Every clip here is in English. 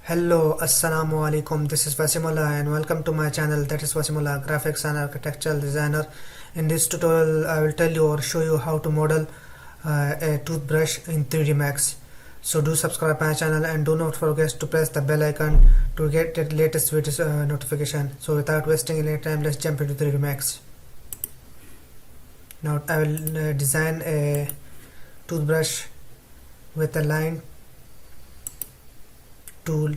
Hello, Assalamu alaikum. This is Wasimullah and welcome to my channel, that is Wasimullah, graphics and architectural designer. In this tutorial, I will tell you or show you how to model a toothbrush in 3dsmax. So do subscribe my channel and do not forget to press the bell icon to get the latest videos notification. So without wasting any time, let's jump into 3dsmax. Now I will design a toothbrush with a line tool.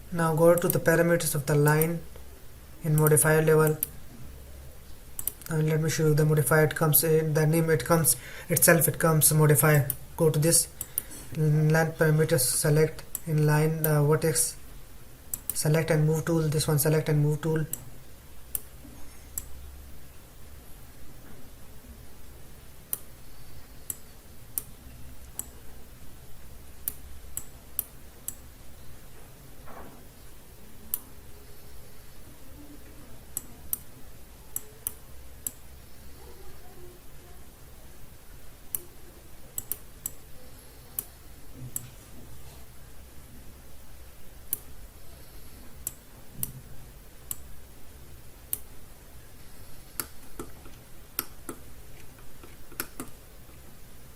Now go to the parameters of the line in modifier level, and let me show you the modifier. It comes in the name, it comes modifier. Go to this line parameters, select in line vertex, select and move tool, this one, select and move tool.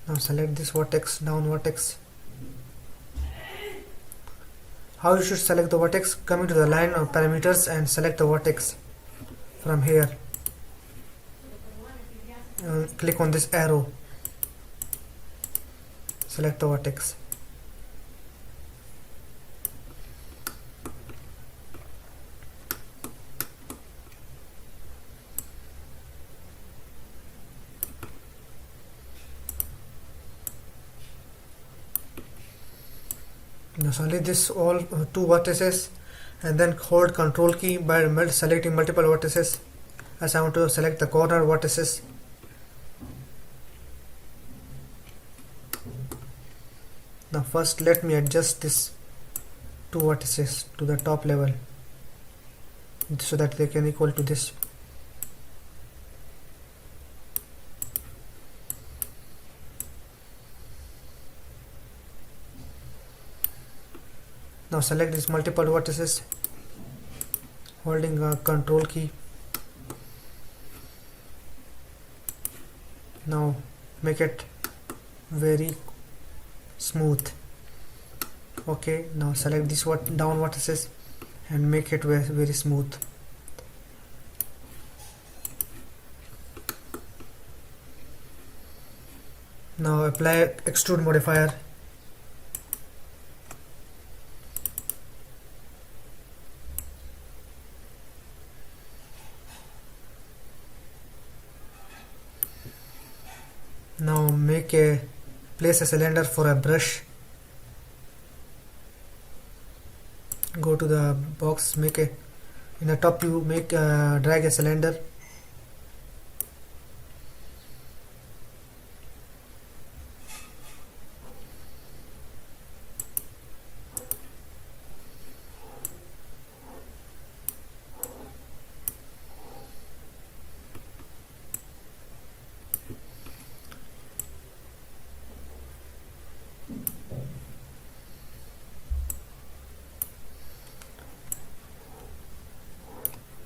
Now select this vertex, down vertex. How you should select the vertex? Come into the line of parameters and select the vertex from here. Click on this arrow, select the vertex. Now select this all two vertices and then hold Ctrl key by selecting multiple vertices, as I want to select the corner vertices. Now first let me adjust this two vertices to the top level so that they can equal to this. Now select these multiple vertices, holding a Ctrl key. Now make it very smooth. Okay, now select these down vertices and make it very smooth. Now apply extrude modifier. Now place a cylinder for a brush. Go to the box, in the top view, drag a cylinder.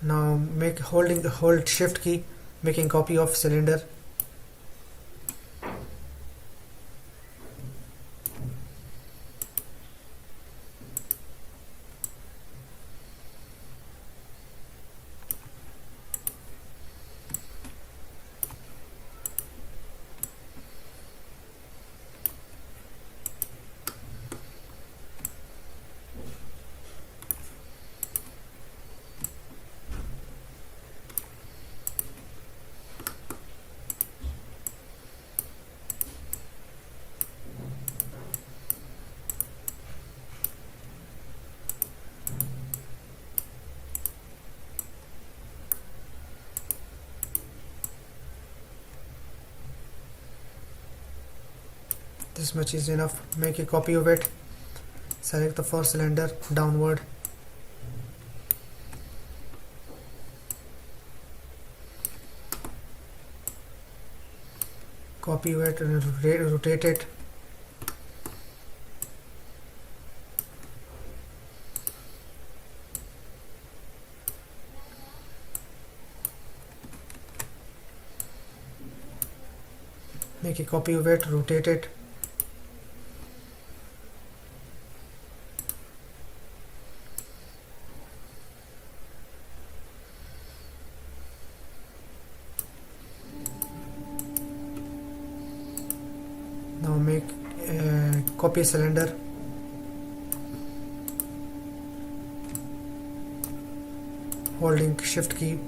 Now hold shift key, making copy of cylinder. This much is enough. Make a copy of it. Select the first cylinder downward. Copy it and rotate it. Make a copy of it, rotate it. Now make a copy cylinder. Holding shift key.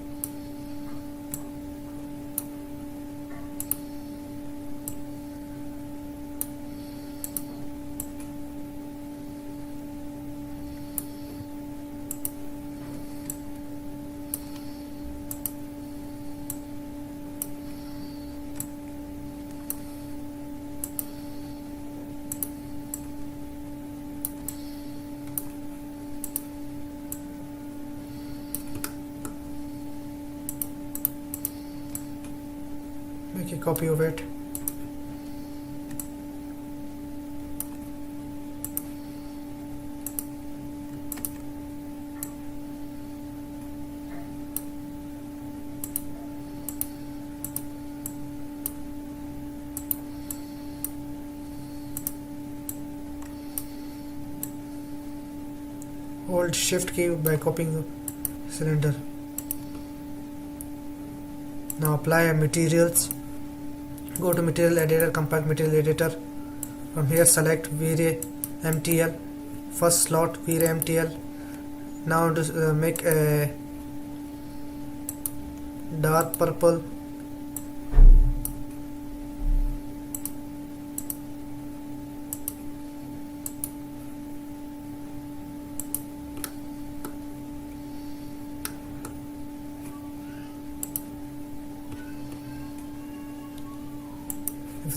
Make a copy of it. Hold shift key by copying the cylinder. Now apply materials. Go to material editor, compact material editor. From here select V-Ray MTL, first slot V-Ray MTL. Now make a dark purple.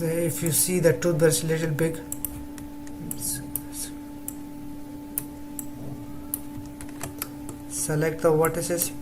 If you see the toothbrush little big, select the vertices,